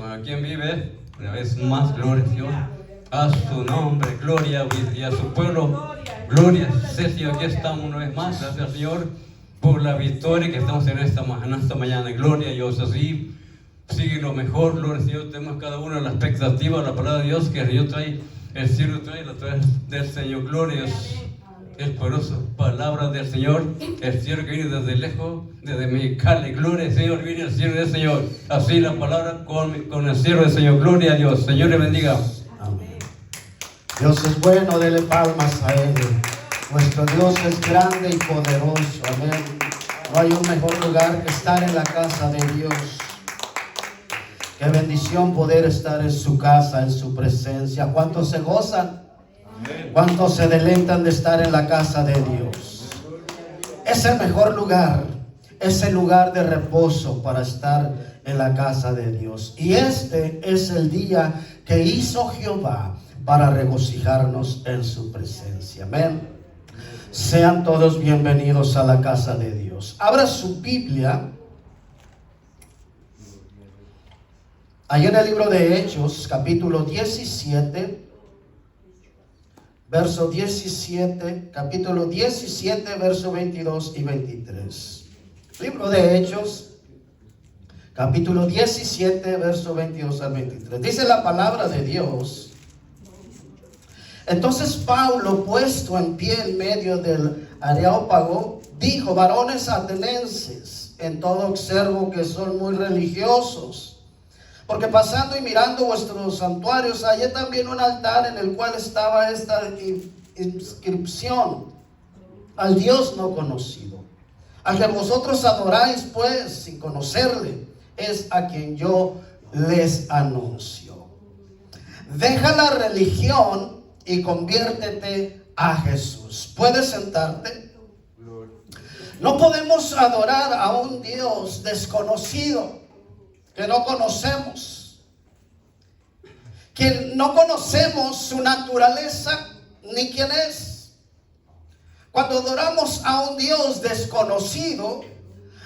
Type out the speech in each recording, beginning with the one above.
hermano. ¿Quién vive? Una vez más, gloria a Dios. A su nombre, gloria, y a su pueblo, gloria. Señor, aquí estamos una vez más. Gracias, Señor, por la victoria que estamos en esta mañana. Gloria a Dios. Así sigue lo mejor, gloria a Dios. Tenemos cada uno la expectativa, la palabra de Dios que el Señor trae, el cielo trae, la trae del Señor. Gloria a Dios. Es poderosa palabra del Señor, el cielo que viene desde lejos, desde Mexicali. Gloria al Señor, viene el cielo del Señor. Así la palabra con el cielo del Señor. Gloria a Dios. Señor le bendiga. Amén. Dios es bueno, dele palmas a Él. Nuestro Dios es grande y poderoso. Amén. No hay un mejor lugar que estar en la casa de Dios. Qué bendición poder estar en su casa, en su presencia. ¿Cuántos se gozan? ¿Cuántos se deleitan de estar en la casa de Dios? Es el mejor lugar, es el lugar de reposo para estar en la casa de Dios. Y este es el día que hizo Jehová para regocijarnos en su presencia. Amén. Sean todos bienvenidos a la casa de Dios. Abra su Biblia allá en el libro de Hechos, capítulo 17. Verso 17, capítulo 17, verso 22 y 23. Libro de Hechos, capítulo 17, verso 22 al 23. Dice la palabra de Dios: entonces Pablo, puesto en pie en medio del Areópago, dijo: varones atenienses, en todo observo que son muy religiosos. Porque pasando y mirando vuestros santuarios, hallé también un altar en el cual estaba esta inscripción: al Dios no conocido. A que vosotros adoráis, pues, sin conocerle, es a quien yo les anuncio. Deja la religión y conviértete a Jesús. ¿Puedes sentarte? No podemos adorar a un Dios desconocido, que no conocemos, que no conocemos su naturaleza ni quién es. Cuando adoramos a un Dios desconocido,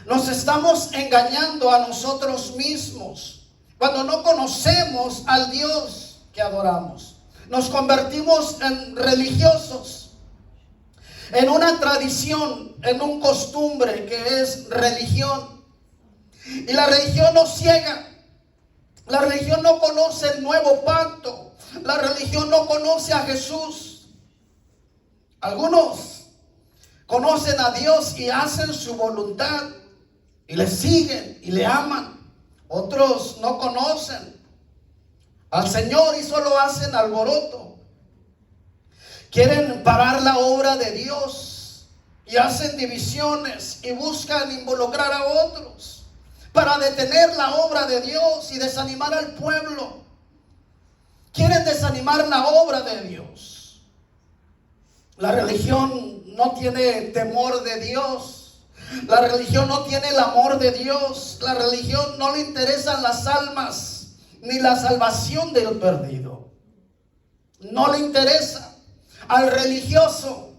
nos estamos engañando a nosotros mismos. Cuando no conocemos al Dios que adoramos, nos convertimos en religiosos, en una tradición, en un costumbre que es religión. Y la religión nos ciega. La religión no conoce el nuevo pacto. La religión no conoce a Jesús. Algunos conocen a Dios y hacen su voluntad y le siguen y le aman. Otros no conocen al Señor y solo hacen alboroto. Quieren parar la obra de Dios y hacen divisiones y buscan involucrar a otros para detener la obra de Dios y desanimar al pueblo. Quieren desanimar la obra de Dios. La religión no tiene temor de Dios. La religión no tiene el amor de Dios. La religión no le interesan las almas ni la salvación del perdido. No le interesa al religioso.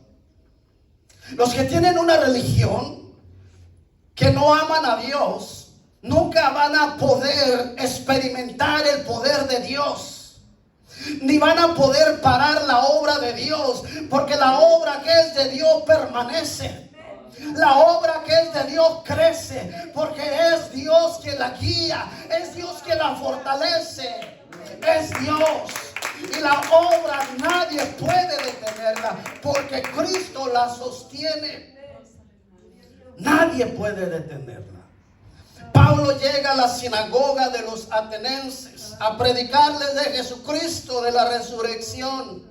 Los que tienen una religión que no aman a Dios, nunca van a poder experimentar el poder de Dios, ni van a poder parar la obra de Dios, porque la obra que es de Dios permanece. La obra que es de Dios crece, porque es Dios quien la guía, es Dios quien la fortalece, es Dios. Y la obra nadie puede detenerla, porque Cristo la sostiene. Nadie puede detenerla. Pablo llega a la sinagoga de los atenienses a predicarles de Jesucristo, de la resurrección.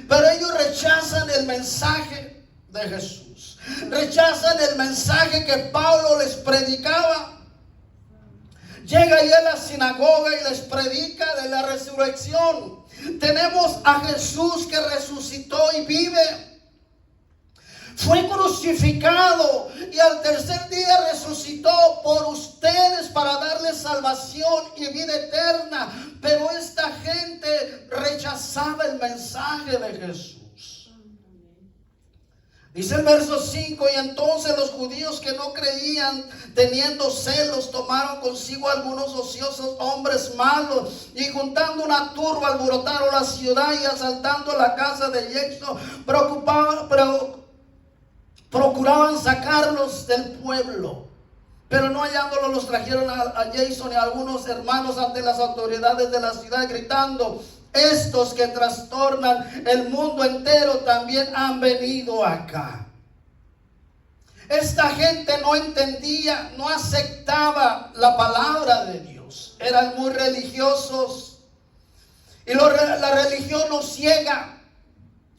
Pero ellos rechazan el mensaje de Jesús. Rechazan el mensaje que Pablo les predicaba. Llega ahí a la sinagoga y les predica de la resurrección. Tenemos a Jesús que resucitó y vive. Fue crucificado y al tercer día resucitó por ustedes para darles salvación y vida eterna. Pero esta gente rechazaba el mensaje de Jesús. Dice el verso 5: y entonces los judíos que no creían, teniendo celos, tomaron consigo algunos ociosos hombres malos, y juntando una turba alborotaron la ciudad, y asaltando la casa de Jason, procuraban sacarlos del pueblo. Pero no hallándolos, los trajeron a Jason y a algunos hermanos ante las autoridades de la ciudad, gritando: estos que trastornan el mundo entero también han venido acá. Esta gente no entendía, no aceptaba la palabra de Dios. Eran muy religiosos. Y la religión nos ciega.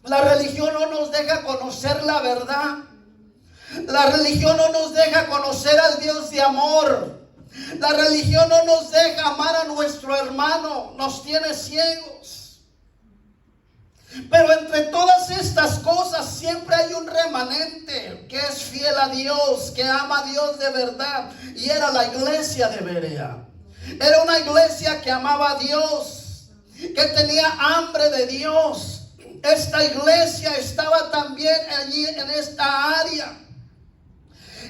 La religión no nos deja conocer la verdad. La religión no nos deja conocer al Dios de amor. La religión no nos deja amar a nuestro hermano, nos tiene ciegos. Pero entre todas estas cosas siempre hay un remanente que es fiel a Dios, que ama a Dios de verdad. Y era la iglesia de Berea. Era una iglesia que amaba a Dios, que tenía hambre de Dios. Esta iglesia estaba también allí en esta área.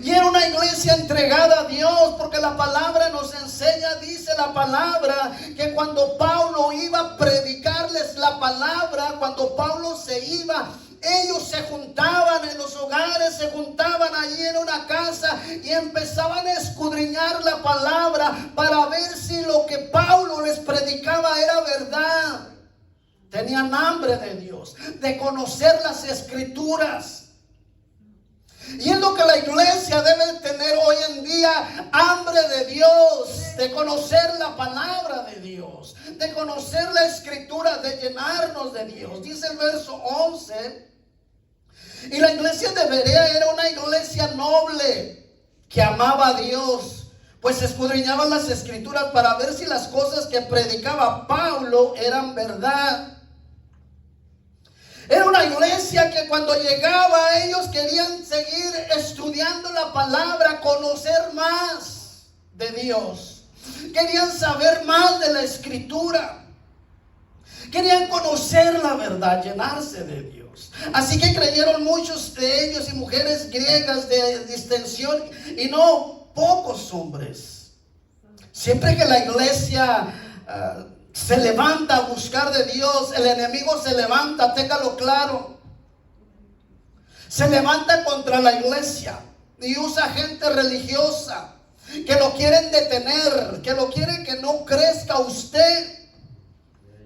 Y era una iglesia entregada a Dios, porque la palabra nos enseña, dice la palabra, que cuando Pablo iba a predicarles la palabra, cuando Pablo se iba, ellos se juntaban en los hogares, se juntaban allí en una casa y empezaban a escudriñar la palabra para ver si lo que Pablo les predicaba era verdad. Tenían hambre de Dios, de conocer las escrituras. Y es lo que la iglesia debe tener hoy en día: hambre de Dios, de conocer la palabra de Dios, de conocer la escritura, de llenarnos de Dios. Dice el verso 11: y la iglesia de Berea era una iglesia noble que amaba a Dios, pues escudriñaban las escrituras para ver si las cosas que predicaba Pablo eran verdad. Era una iglesia que cuando llegaba ellos querían seguir estudiando la palabra, conocer más de Dios. Querían saber más de la escritura. Querían conocer la verdad, llenarse de Dios. Así que creyeron muchos de ellos y mujeres griegas de distinción, y no pocos hombres. Siempre que la iglesia se levanta a buscar de Dios, el enemigo se levanta, téngalo claro. Se levanta contra la iglesia y usa gente religiosa que lo quieren detener, que lo quieren que no crezca usted.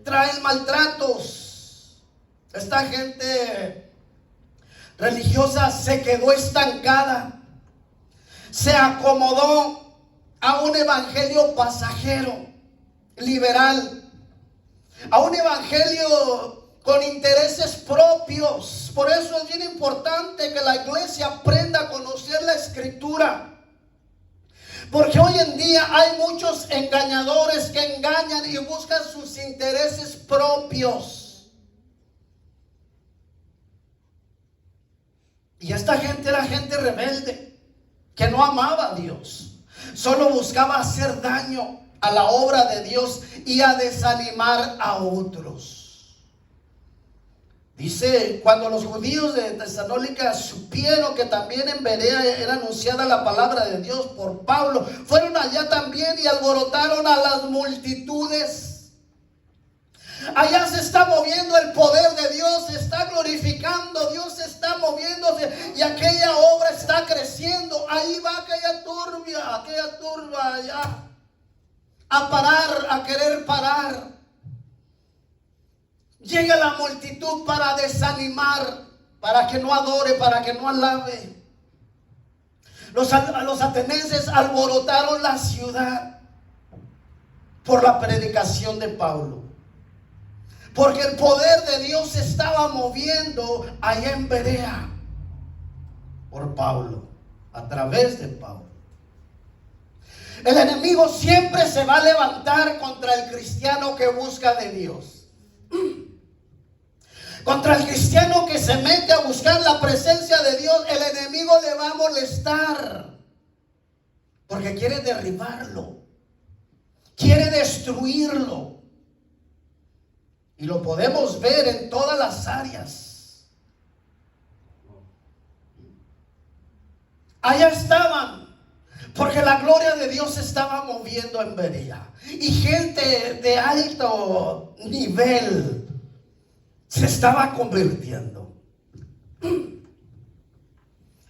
Traen maltratos. Esta gente religiosa se quedó estancada, se acomodó a un evangelio pasajero, liberal, a un evangelio con intereses propios. Por eso es bien importante que la iglesia aprenda a conocer la escritura, porque hoy en día hay muchos engañadores que engañan y buscan sus intereses propios. Y esta gente era gente rebelde, que no amaba a Dios, solo buscaba hacer daño a la obra de Dios y a desanimar a otros. Dice: cuando los judíos de Tesalónica supieron que también en Berea era anunciada la palabra de Dios por Pablo, fueron allá también y alborotaron a las multitudes. Allá se está moviendo el poder de Dios, se está glorificando, Dios se está moviéndose y aquella obra está creciendo. Ahí va aquella turba allá a parar, a querer parar. Llega la multitud para desanimar, para que no adore, para que no alabe. Los atenienses alborotaron la ciudad por la predicación de Pablo, porque el poder de Dios se estaba moviendo allá en Berea por Pablo, a través de Pablo. El enemigo siempre se va a levantar contra el cristiano que busca de Dios. Contra el cristiano que se mete a buscar la presencia de Dios, el enemigo le va a molestar, porque quiere derribarlo, quiere destruirlo. Y lo podemos ver en todas las áreas. allá estaban, porque la gloria de Dios se estaba moviendo en Berea. Y gente de alto nivel se estaba convirtiendo.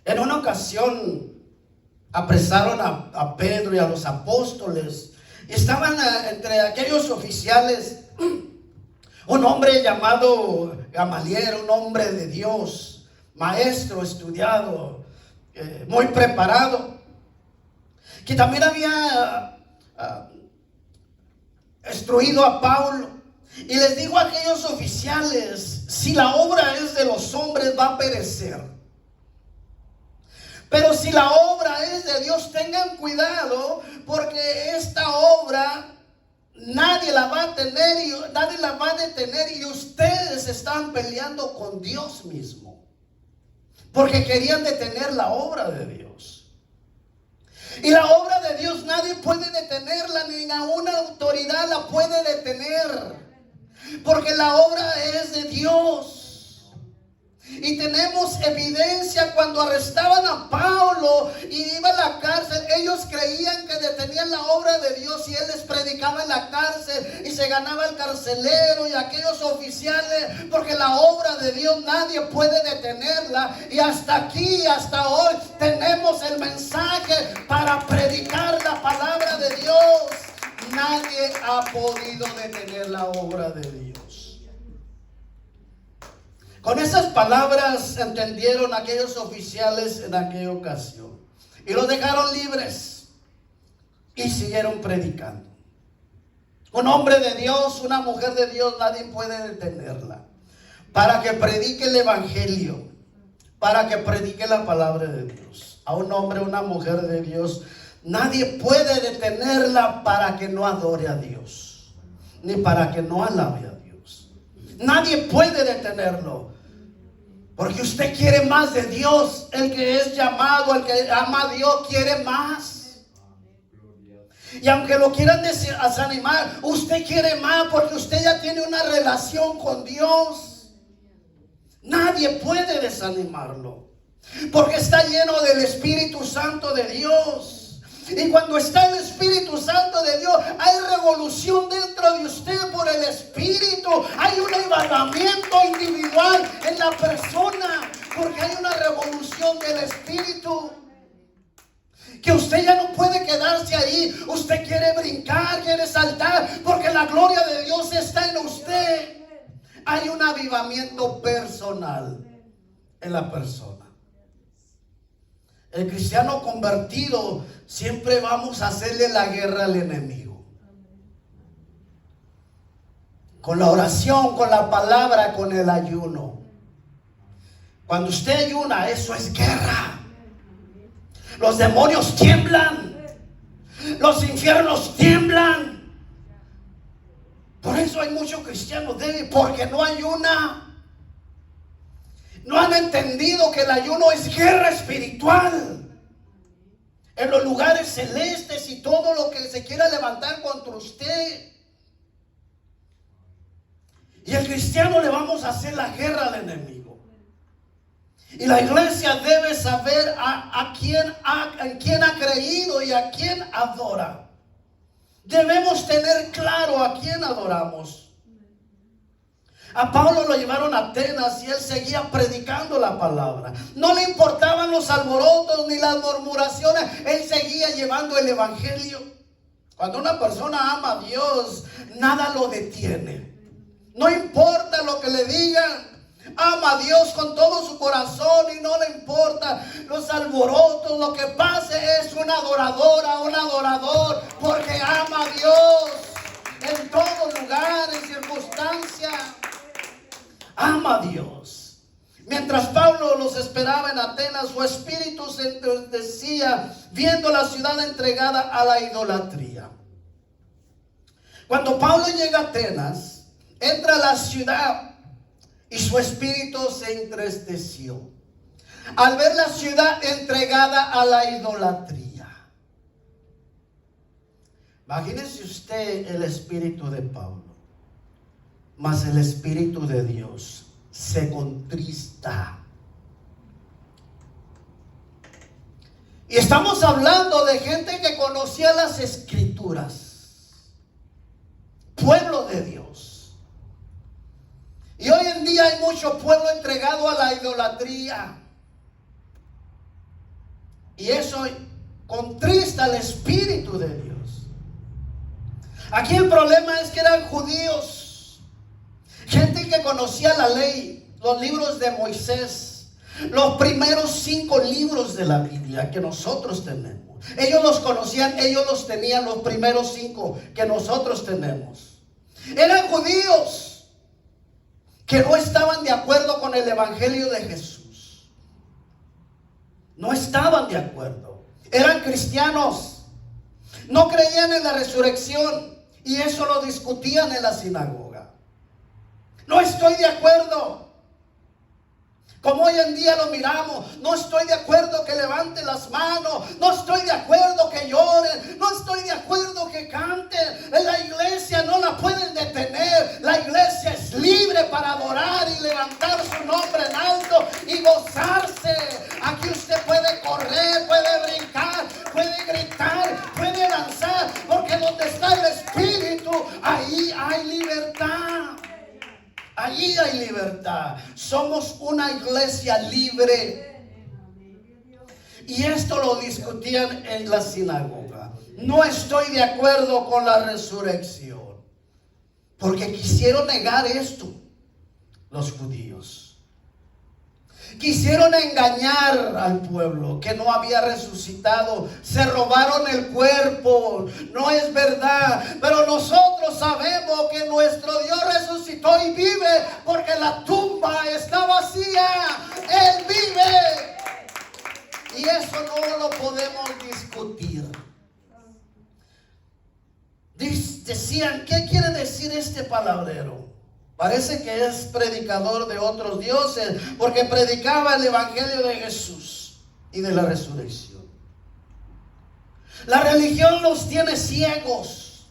En una ocasión apresaron a Pedro y a los apóstoles. Estaban entre aquellos oficiales un hombre llamado Gamaliel, un hombre de Dios, maestro, estudiado, muy preparado, que también había instruido a Pablo. Y les dijo a aquellos oficiales: si la obra es de los hombres, va a perecer. Pero si la obra es de Dios, tengan cuidado, porque esta obra nadie la va a tener y nadie la va a detener, y ustedes están peleando con Dios mismo, porque querían detener la obra de Dios. Y la obra de Dios nadie puede detenerla, ni ninguna autoridad la puede detener, porque la obra es de Dios. Y tenemos evidencia cuando arrestaban a Pablo y iba a la cárcel. Ellos creían que detenían la obra de Dios y él les predicaba en la cárcel y se ganaba el carcelero y aquellos oficiales, porque la obra de Dios nadie puede detenerla. Y hasta aquí, hasta hoy, tenemos el mensaje para predicar la palabra de Dios. Nadie ha podido detener la obra de Dios. Con esas palabras entendieron aquellos oficiales en aquella ocasión y los dejaron libres y siguieron predicando. Un hombre de Dios, una mujer de Dios, nadie puede detenerla para que predique el evangelio, para que predique la palabra de Dios. A un hombre, una mujer de Dios, nadie puede detenerla para que no adore a Dios, ni para que no alabe a Dios. Nadie puede detenerlo, porque usted quiere más de Dios. El que es llamado, el que ama a Dios, quiere más. Y aunque lo quieran desanimar, usted quiere más, porque usted ya tiene una relación con Dios. Nadie puede desanimarlo, porque está lleno del Espíritu Santo de Dios. Y cuando está el Espíritu Santo de Dios, hay revolución dentro de usted por el Espíritu. Hay un avivamiento individual en la persona, porque hay una revolución del Espíritu. Que usted ya no puede quedarse ahí. Usted quiere brincar, quiere saltar, porque la gloria de Dios está en usted. Hay un avivamiento personal en la persona. El cristiano convertido, siempre vamos a hacerle la guerra al enemigo. Con la oración, con la palabra, con el ayuno. Cuando usted ayuna, eso es guerra. Los demonios tiemblan. Los infiernos tiemblan. Por eso hay muchos cristianos débiles, porque no ayuna. No han entendido que el ayuno es guerra espiritual. En los lugares celestes y todo lo que se quiera levantar contra usted. Y el cristiano le vamos a hacer la guerra al enemigo. Y la iglesia debe saber en quién ha creído y a quién adora. Debemos tener claro a quién adoramos. A Pablo lo llevaron a Atenas y él seguía predicando la palabra. No le importaban los alborotos ni las murmuraciones. Él seguía llevando el evangelio. Cuando una persona ama a Dios, nada lo detiene. No importa lo que le digan. Ama a Dios con todo su corazón y no le importa los alborotos. Lo que pase es una adoradora, un adorador, porque ama a Dios en todo lugar, en circunstancia. Ama a Dios. Mientras Pablo los esperaba en Atenas, su espíritu se entristecía viendo la ciudad entregada a la idolatría. Cuando Pablo llega a Atenas, entra a la ciudad y su espíritu se entristeció al ver la ciudad entregada a la idolatría. Imagínese usted el espíritu de Pablo. Mas el Espíritu de Dios se contrista. Y estamos hablando de gente que conocía las Escrituras, pueblo de Dios. Y hoy en día hay mucho pueblo entregado a la idolatría. Y eso contrista al Espíritu de Dios. Aquí el problema es que eran judíos, gente que conocía la ley, los libros de Moisés, los primeros 5 libros de la Biblia que nosotros tenemos. Ellos los conocían, ellos los tenían, los primeros 5 que nosotros tenemos. Eran judíos que no estaban de acuerdo con el evangelio de Jesús. No estaban de acuerdo. Eran cristianos. No creían en la resurrección. Y eso lo discutían en la sinagoga. No estoy de acuerdo. Como hoy en día lo miramos, no estoy de acuerdo que levanten las manos, no estoy de acuerdo que lloren, no estoy de acuerdo que canten. En la iglesia no la pueden detener. La iglesia es libre para adorar y levantar su nombre en alto y gozarse. Aquí usted puede correr, puede brincar, puede gritar, puede danzar, porque donde está el Espíritu, ahí hay libertad. Allí hay libertad. Somos una iglesia libre. Y esto lo discutían en la sinagoga. No estoy de acuerdo con la resurrección, porque quisieron negar esto los judíos. Quisieron engañar al pueblo que no había resucitado. Se robaron el cuerpo. No es verdad. Pero nosotros sabemos que nuestro Dios resucitó y vive, porque la tumba está vacía. Él vive. Y eso no lo podemos discutir. Decían, ¿qué quiere decir este palabrero? Parece que es predicador de otros dioses, porque predicaba el evangelio de Jesús y de la resurrección. La religión los tiene ciegos.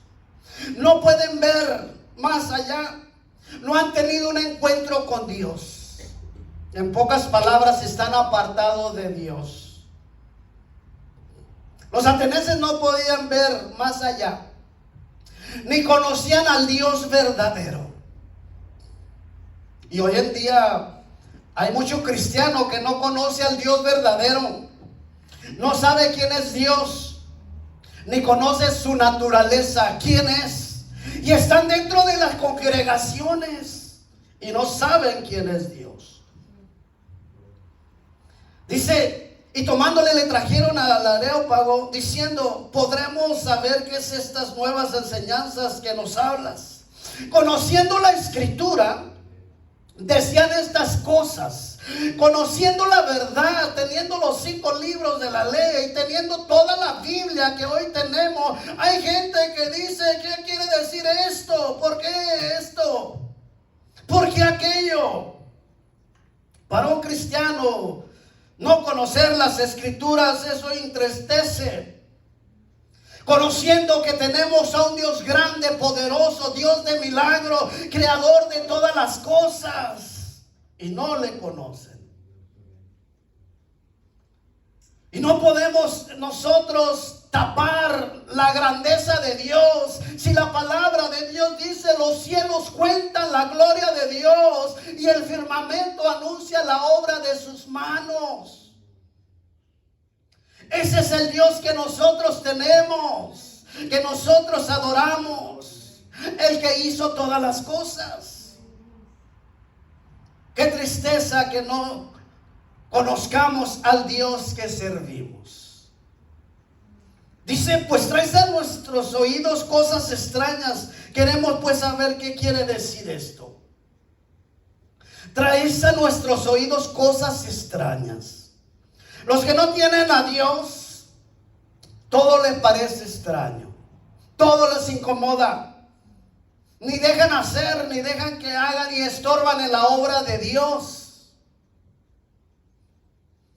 No pueden ver más allá. No han tenido un encuentro con Dios. En pocas palabras, están apartados de Dios. Los atenienses no podían ver más allá, ni conocían al Dios verdadero. Y hoy en día hay muchos cristianos que no conocen al Dios verdadero. No sabe quién es Dios, ni conoce su naturaleza, quién es. Y están dentro de las congregaciones y no saben quién es Dios. Dice, y tomándole le trajeron al Areópago, diciendo, ¿podremos saber qué es estas nuevas enseñanzas que nos hablas? Conociendo la Escritura, decían estas cosas, conociendo la verdad, teniendo los 5 libros de la ley, teniendo toda la Biblia que hoy tenemos. Hay gente que dice, ¿qué quiere decir esto? ¿Por qué esto? ¿Por qué aquello? Para un cristiano, no conocer las Escrituras, eso entristece. Conociendo que tenemos a un Dios grande, poderoso, Dios de milagro, creador de todas las cosas, y no le conocen. Y no podemos nosotros tapar la grandeza de Dios. Si la palabra de Dios dice, los cielos cuentan la gloria de Dios y el firmamento anuncia la obra de sus manos. Ese es el Dios que nosotros tenemos, que nosotros adoramos, el que hizo todas las cosas. Qué tristeza que no conozcamos al Dios que servimos. Dice, pues traes a nuestros oídos cosas extrañas. Queremos pues saber qué quiere decir esto. Traes a nuestros oídos cosas extrañas. Los que no tienen a Dios, todo les parece extraño, todo les incomoda. Ni dejan hacer, ni dejan que hagan, y estorban en la obra de Dios.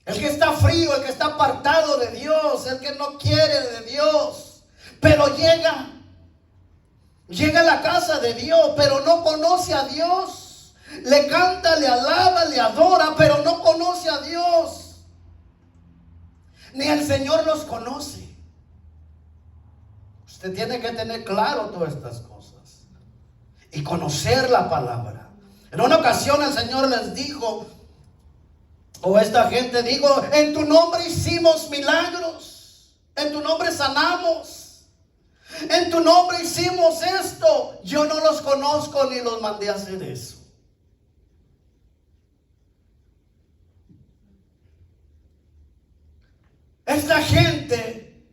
El que está frío, el que está apartado de Dios, el que no quiere de Dios, pero llega a la casa de Dios, pero no conoce a Dios. Le canta, le alaba, le adora, pero no conoce a Dios. ni el Señor los conoce. Usted tiene que tener claro todas estas cosas y conocer la palabra. En una ocasión el Señor les dijo, o esta gente dijo: en tu nombre hicimos milagros, en tu nombre sanamos, en tu nombre hicimos esto. Yo no los conozco ni los mandé a hacer eso. Esta gente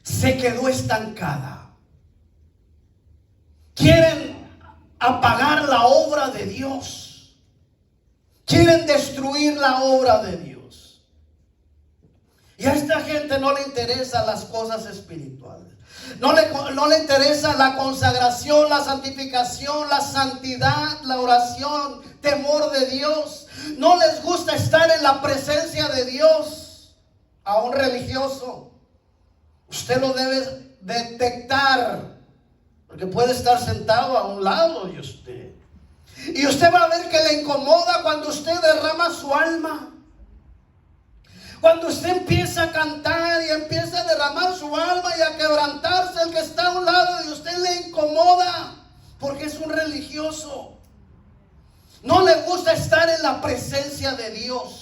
se quedó estancada. Quieren apagar la obra de Dios. Quieren destruir la obra de Dios. Y a esta gente no le interesan las cosas espirituales. No le interesa la consagración, la santificación, la santidad, la oración, temor de Dios. No les gusta estar en la presencia de Dios. A un religioso, usted lo debe detectar, porque puede estar sentado a un lado de usted, y usted va a ver que le incomoda cuando usted derrama su alma. Cuando usted empieza a cantar y empieza a derramar su alma y a quebrantarse, el que está a un lado de usted le incomoda, porque es un religioso. No le gusta estar en la presencia de Dios.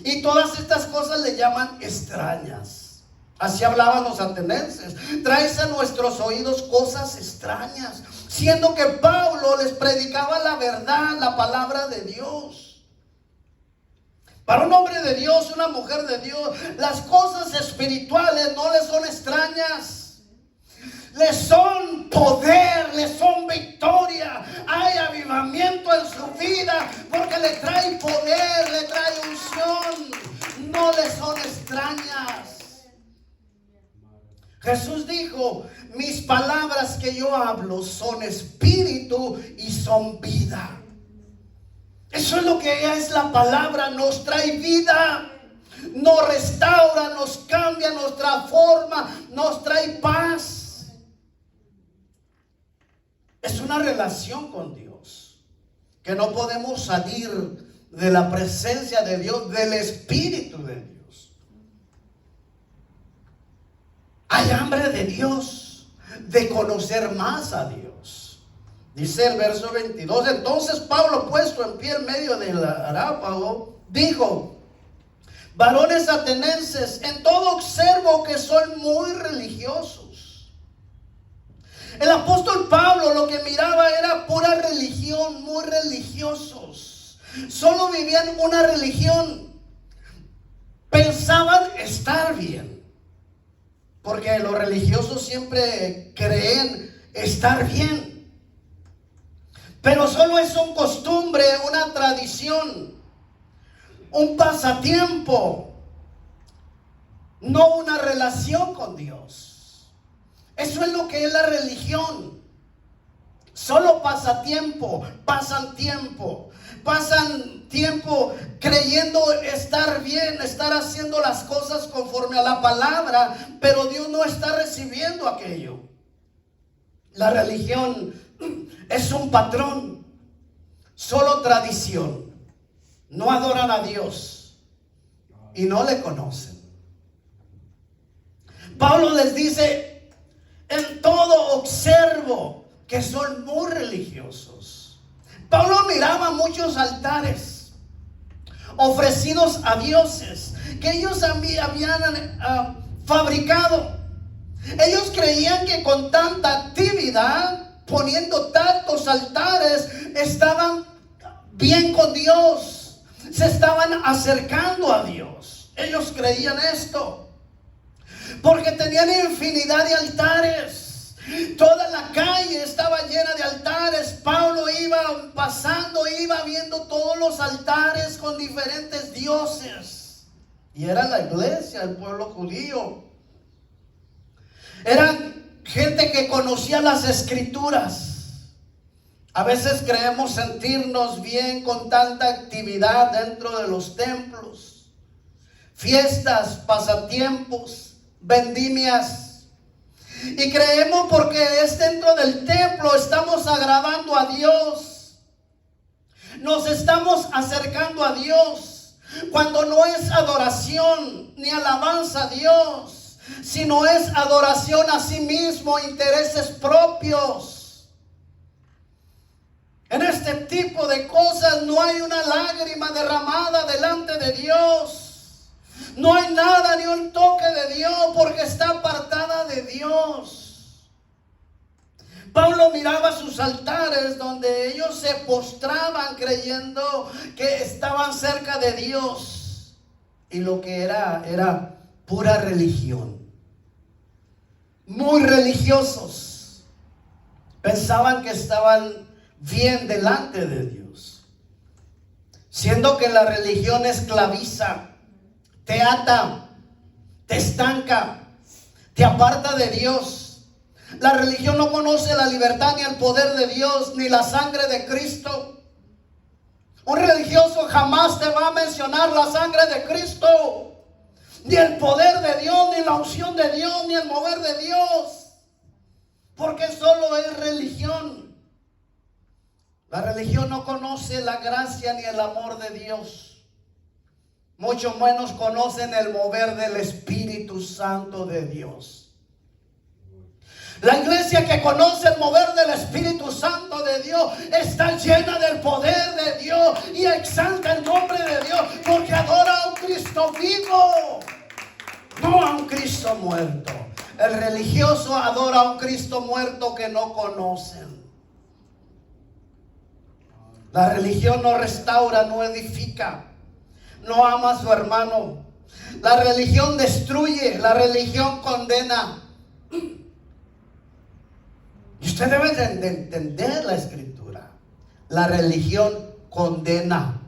Y todas estas cosas le llaman extrañas. Así hablaban los atenienses. Traes a nuestros oídos cosas extrañas, siendo que Pablo les predicaba la verdad, la palabra de Dios. Para un hombre de Dios, una mujer de Dios, las cosas espirituales no les son extrañas. Le son poder, le son victoria. Hay avivamiento en su vida porque le trae poder, le trae unción. No le son extrañas. Jesús dijo: mis palabras que yo hablo son espíritu y son vida. Eso es lo que es la palabra. Nos trae vida, nos restaura, nos cambia, nos transforma, nos trae paz. Es una relación con Dios, que no podemos salir de la presencia de Dios, del Espíritu de Dios. Hay hambre de Dios, de conocer más a Dios. Dice el verso 22: entonces Pablo, puesto en pie en medio del Areópago, dijo: varones atenienses, en todo observo que son muy religiosos. El apóstol Pablo lo que miraba era pura religión, muy religiosos. Solo vivían una religión. Pensaban estar bien, porque los religiosos siempre creen estar bien. Pero solo es una costumbre, una tradición, un pasatiempo, no una relación con Dios. Eso es lo que es la religión. Solo pasatiempo, pasan tiempo creyendo estar bien, estar haciendo las cosas conforme a la palabra, pero Dios no está recibiendo aquello. La religión es un patrón, solo tradición. No adoran a Dios y no le conocen. Pablo les dice: en todo observo que son muy religiosos. Pablo miraba muchos altares ofrecidos a dioses que ellos habían fabricado. Ellos creían que con tanta actividad, poniendo tantos altares, estaban bien con Dios, se estaban acercando a Dios. Ellos creían esto, porque tenían infinidad de altares. Toda la calle estaba llena de altares. Pablo iba pasando, iba viendo todos los altares con diferentes dioses. Y era la iglesia, el pueblo judío. Eran gente que conocía las escrituras. A veces creemos sentirnos bien con tanta actividad dentro de los templos, fiestas, pasatiempos, vendimias. Y creemos porque es dentro del templo estamos agradando a Dios, nos estamos acercando a Dios, Cuando no es adoración ni alabanza a Dios, sino es adoración a sí mismo, intereses propios. En este tipo de cosas no hay una lágrima derramada delante de Dios. No hay nada ni un toque de Dios porque está apartada de Dios. Pablo miraba sus altares donde ellos se postraban creyendo que estaban cerca de Dios. Y lo que era pura religión. Muy religiosos. Pensaban que estaban bien delante de Dios. Siendo que la religión esclaviza, te ata, te estanca, te aparta de Dios. La religión no conoce la libertad ni el poder de Dios, ni la sangre de Cristo. Un religioso jamás te va a mencionar la sangre de Cristo, ni el poder de Dios, ni la unción de Dios, ni el mover de Dios, porque solo es religión. La religión no conoce la gracia ni el amor de Dios. Mucho menos conocen el mover del Espíritu Santo de Dios. La iglesia que conoce el mover del Espíritu Santo de Dios está llena del poder de Dios y exalta el nombre de Dios porque adora a un Cristo vivo, no a un Cristo muerto. El religioso adora a un Cristo muerto que no conocen. La religión no restaura, no edifica, no ama a su hermano. La religión destruye, la religión condena. Y usted debe de entender la escritura. La religión condena.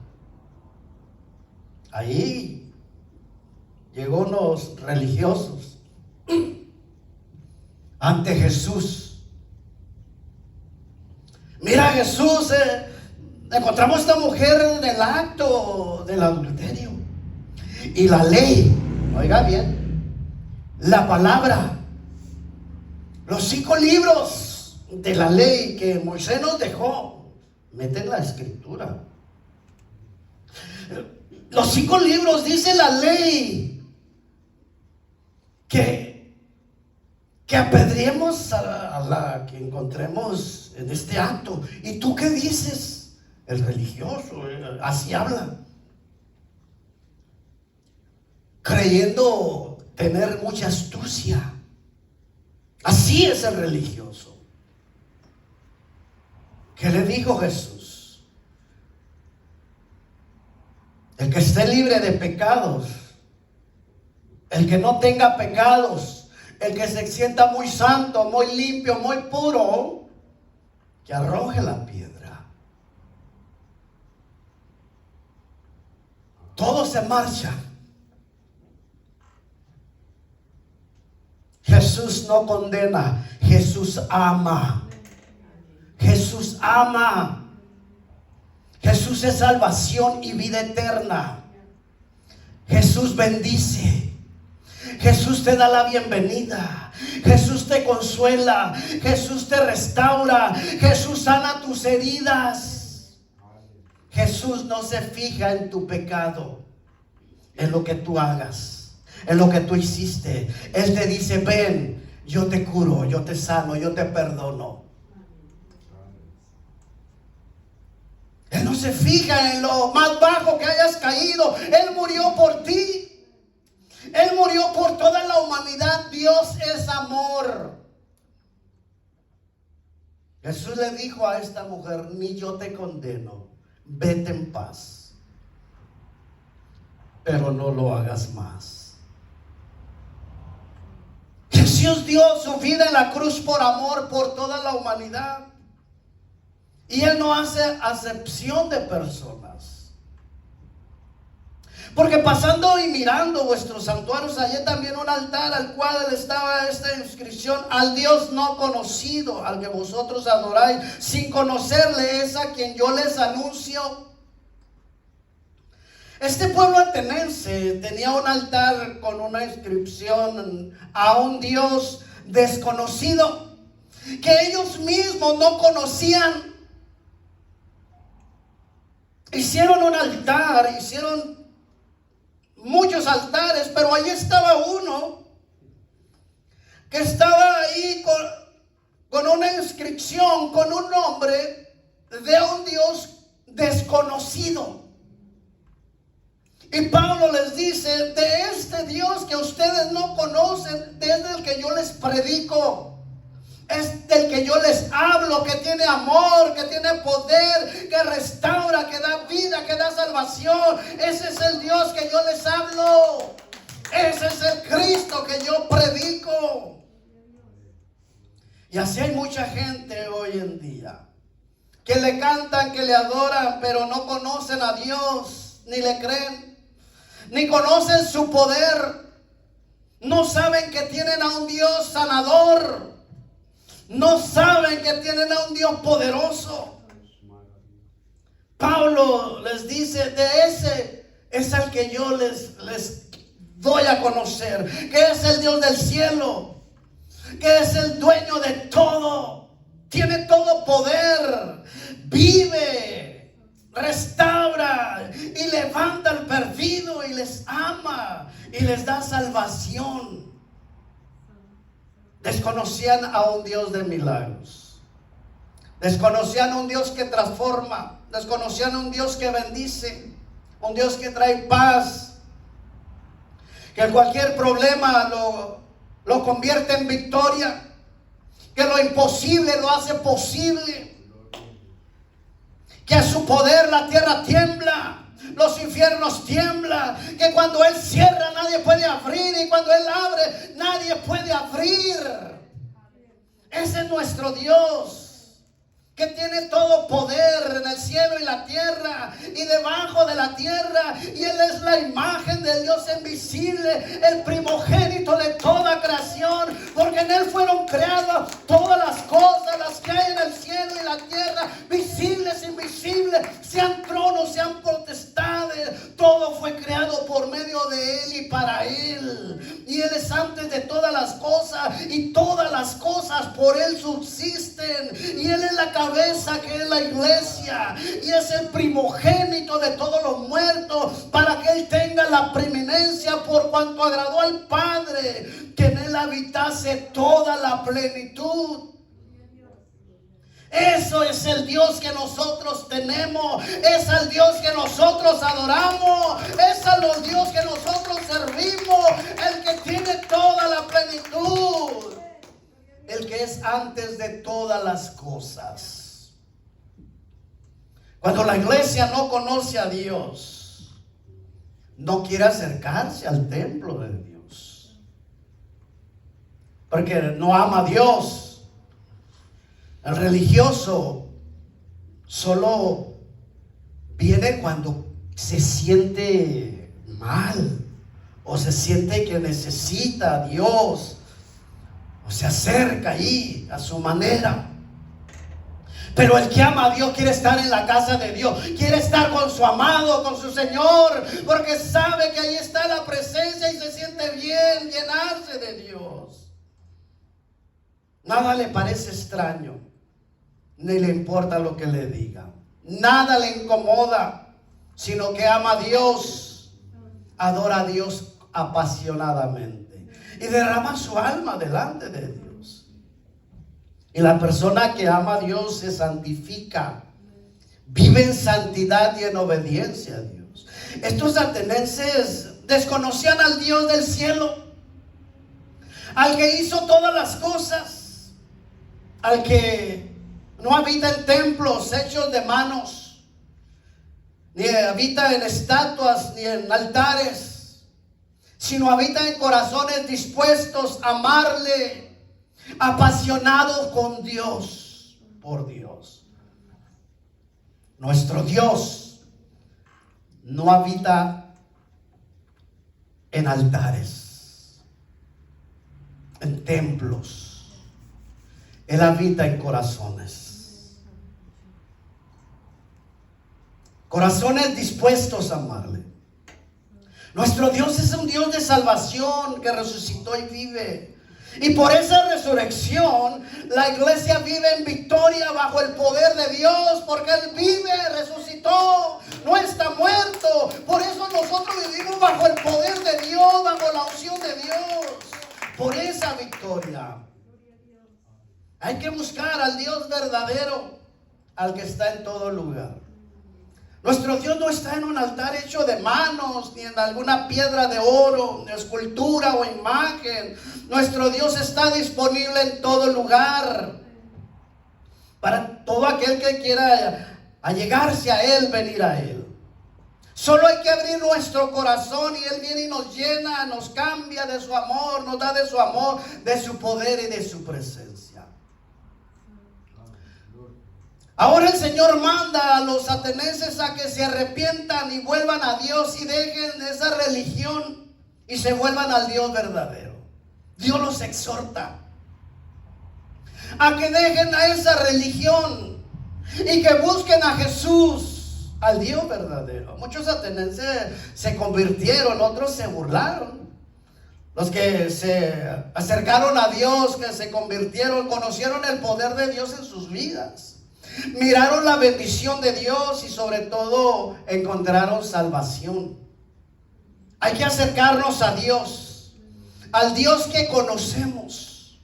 Ahí llegó unos religiosos ante Jesús. Mira, Jesús, encontramos a esta mujer en el acto del adulterio. Y la ley, oiga bien, la palabra, los 5 libros de la ley que Moisés nos dejó, meten la escritura. Los 5 libros dice la ley que apedreemos a la que encontremos en este acto. ¿Y tú qué dices? El religioso así habla, creyendo tener mucha astucia. Así es el religioso. ¿Qué le dijo Jesús? El que esté libre de pecados, el que no tenga pecados, el que se sienta muy santo, muy limpio, muy puro, que arroje la piedra. Todos se marchan. Jesús no condena, Jesús ama. Jesús ama. Jesús es salvación y vida eterna. Jesús bendice. Jesús te da la bienvenida. Jesús te consuela. Jesús te restaura. Jesús sana tus heridas. Jesús no se fija en tu pecado, en lo que tú hagas, en lo que tú hiciste. Él te dice: ven, yo te curo, yo te sano, yo te perdono. Él no se fija en lo más bajo que hayas caído. Él murió por ti. Él murió por toda la humanidad. Dios es amor. Jesús le dijo a esta mujer: ni yo te condeno, vete en paz, pero no lo hagas más. Jesús dio su vida en la cruz por amor por toda la humanidad. Y Él no hace acepción de personas. Porque pasando y mirando vuestros santuarios, hallé también un altar al cual estaba esta inscripción: al Dios no conocido, al que vosotros adoráis sin conocerle, es a quien yo les anuncio. Este pueblo ateniense tenía un altar con una inscripción a un Dios desconocido, que ellos mismos no conocían. Hicieron un altar, hicieron muchos altares, pero ahí estaba uno que estaba ahí con una inscripción, con un nombre de un Dios desconocido. Y Pablo les dice: de este Dios que ustedes no conocen, desde el que yo les predico, es del que yo les hablo, que tiene amor, que tiene poder, que restaura, que da vida, que da salvación. Ese es el Dios que yo les hablo. Ese es el Cristo que yo predico. Y así hay mucha gente hoy en día que le cantan, que le adoran, pero no conocen a Dios, ni le creen, ni conocen su poder. No saben que tienen a un Dios sanador. No saben que tienen a un Dios poderoso. Pablo les dice: de ese es al que yo les doy a conocer, que es el Dios del cielo, que es el dueño de todo, tiene todo poder, vive, restaura y levanta al perdido y les ama y les da salvación. Desconocían a un Dios de milagros, desconocían a un Dios que transforma, desconocían a un Dios que bendice, un Dios que trae paz, que cualquier problema lo convierte en victoria, que lo imposible lo hace posible, que a su poder la tierra tiembla, los infiernos tiemblan, que cuando Él cierra nadie puede abrir, y cuando Él abre nadie puede abrir. Ese es nuestro Dios, que tiene todo poder en el cielo y la tierra y debajo de la tierra, y Él es la imagen del Dios invisible, el primogénito de toda creación, porque en Él fueron creadas todas las cosas, las que hay en el cielo y la tierra, visibles, invisibles, sean tronos, sean potestades, todo fue creado por medio de Él y para Él, y Él es antes de todas las cosas, y todas las cosas por Él subsisten, y Él es la cabeza, que es la iglesia, y es el primogénito de todos los muertos, para que Él tenga la preeminencia, por cuanto agradó al Padre que en Él habitase toda la plenitud. Eso es el Dios que nosotros tenemos, es el Dios que nosotros adoramos, es el Dios que nosotros servimos, el que tiene toda la plenitud, el que es antes de todas las cosas. Cuando la iglesia no conoce a Dios, no quiere acercarse al templo de Dios, porque no ama a Dios. El religioso solo viene cuando se siente mal, o se siente que necesita a Dios, o se acerca ahí a su manera. Pero el que ama a Dios quiere estar en la casa de Dios, quiere estar con su amado, con su Señor, porque sabe que ahí está la presencia y se siente bien llenarse de Dios. Nada le parece extraño, ni le importa lo que le diga, nada le incomoda, sino que ama a Dios, adora a Dios apasionadamente y derrama su alma delante de Dios. Y la persona que ama a Dios se santifica, vive en santidad y en obediencia a Dios. Estos atenienses desconocían al Dios del cielo, al que hizo todas las cosas, al que no habita en templos hechos de manos, ni habita en estatuas, ni en altares, sino habita en corazones dispuestos a amarle, apasionados con Dios, por Dios. Nuestro Dios no habita en altares, en templos. Él habita en corazones. Corazones dispuestos a amarle. Nuestro Dios es un Dios de salvación que resucitó y vive. Y por esa resurrección, la iglesia vive en victoria bajo el poder de Dios, porque Él vive, resucitó, no está muerto. Por eso nosotros vivimos bajo el poder de Dios, bajo la unción de Dios, por esa victoria. Hay que buscar al Dios verdadero, al que está en todo lugar. Nuestro Dios no está en un altar hecho de manos, ni en alguna piedra de oro, escultura o imagen. Nuestro Dios está disponible en todo lugar, para todo aquel que quiera allegarse a Él, venir a Él. Solo hay que abrir nuestro corazón y Él viene y nos llena, nos cambia de su amor, nos da de su amor, de su poder y de su presencia. Ahora el Señor manda a los atenienses a que se arrepientan y vuelvan a Dios y dejen esa religión y se vuelvan al Dios verdadero. Dios los exhorta a que dejen a esa religión y que busquen a Jesús, al Dios verdadero. Muchos atenienses se convirtieron, otros se burlaron. Los que se acercaron a Dios, que se convirtieron, conocieron el poder de Dios en sus vidas. Miraron la bendición de Dios y sobre todo encontraron salvación. Hay que acercarnos a Dios, al Dios que conocemos.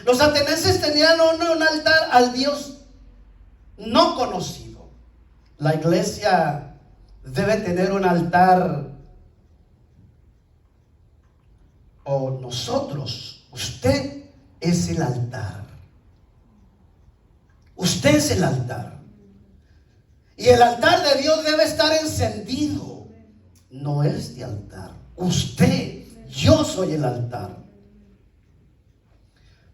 Los atenienses tenían un altar al Dios no conocido. La iglesia debe tener un altar, o nosotros, usted es el altar. Usted es el altar. Y el altar de Dios debe estar encendido. No este altar. Usted, yo soy el altar.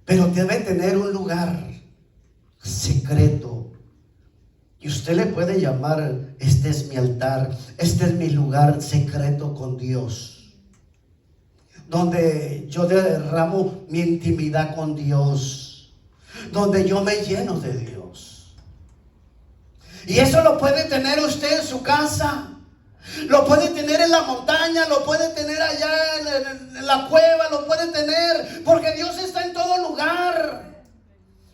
Pero debe tener un lugar secreto. Y usted le puede llamar, este es mi altar, este es mi lugar secreto con Dios. Donde yo derramo mi intimidad con Dios. Donde yo me lleno de Dios. Y eso lo puede tener usted en su casa. Lo puede tener en la montaña, lo puede tener allá en la cueva, lo puede tener porque Dios está en todo lugar.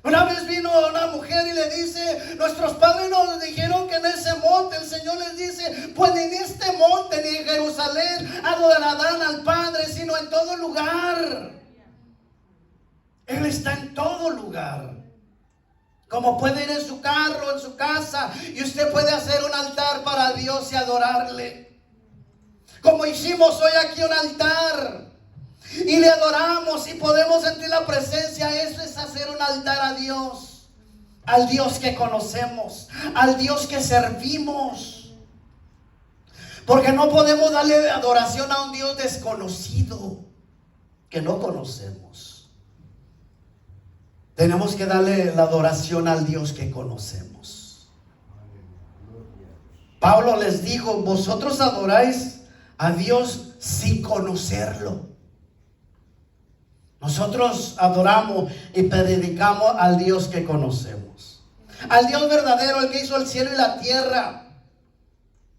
Una vez vino una mujer y le dice, nuestros padres nos dijeron que en ese monte, el Señor les dice, pues ni en este monte ni en Jerusalén adorarán al Padre, sino en todo lugar. Él está en todo lugar. Como puede ir en su carro, en su casa, y usted puede hacer un altar para Dios y adorarle. Como hicimos hoy aquí un altar y le adoramos y podemos sentir la presencia. Eso es hacer un altar a Dios, al Dios que conocemos, al Dios que servimos. Porque no podemos darle adoración a un Dios desconocido que no conocemos. Tenemos que darle la adoración al Dios que conocemos. Pablo les dijo, vosotros adoráis a Dios sin conocerlo. Nosotros adoramos y predicamos al Dios que conocemos. Al Dios verdadero, el que hizo el cielo y la tierra.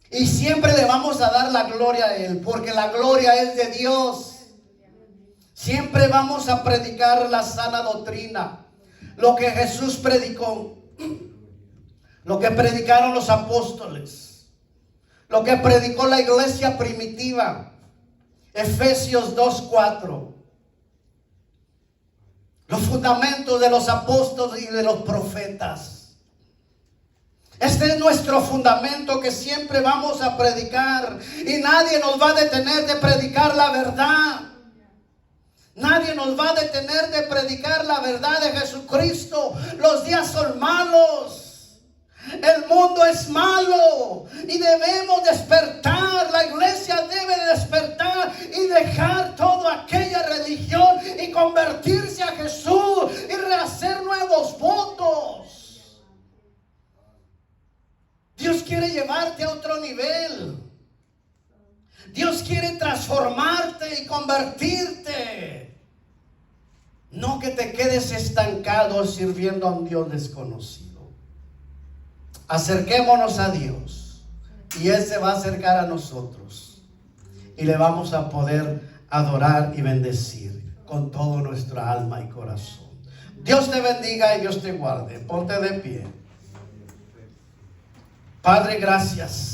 Y siempre le vamos a dar la gloria a Él, porque la gloria es de Dios. Siempre vamos a predicar la sana doctrina. Lo que Jesús predicó, lo que predicaron los apóstoles, lo que predicó la iglesia primitiva, Efesios 2:4, los fundamentos de los apóstoles y de los profetas. Este es nuestro fundamento que siempre vamos a predicar y nadie nos va a detener de predicar la verdad. Nadie nos va a detener de predicar la verdad de Jesucristo. Los días son malos. El mundo es malo. Y debemos despertar. La iglesia debe despertar y dejar toda aquella religión y convertirse a Jesús y rehacer nuevos votos. Dios quiere llevarte a otro nivel. Dios quiere transformarte y convertirte. No que te quedes estancado sirviendo a un Dios desconocido. Acerquémonos a Dios y Él se va a acercar a nosotros y le vamos a poder adorar y bendecir con todo nuestra alma y corazón. Dios te bendiga y Dios te guarde. Ponte de pie. Padre, gracias.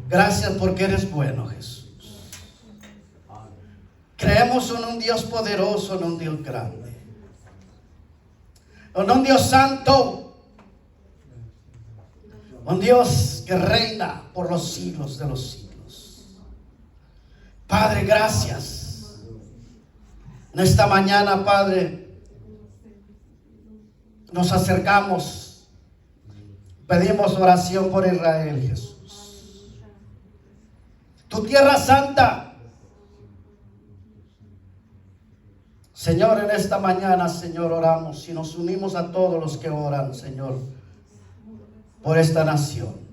Gracias porque eres bueno, Jesús. Creemos en un Dios poderoso, en un Dios grande, en un Dios santo, un Dios que reina por los siglos de los siglos. Padre, gracias. En esta mañana, Padre, nos acercamos, pedimos oración por Israel, Jesús. Tu tierra santa. Señor, en esta mañana, Señor, oramos y nos unimos a todos los que oran, Señor, por esta nación.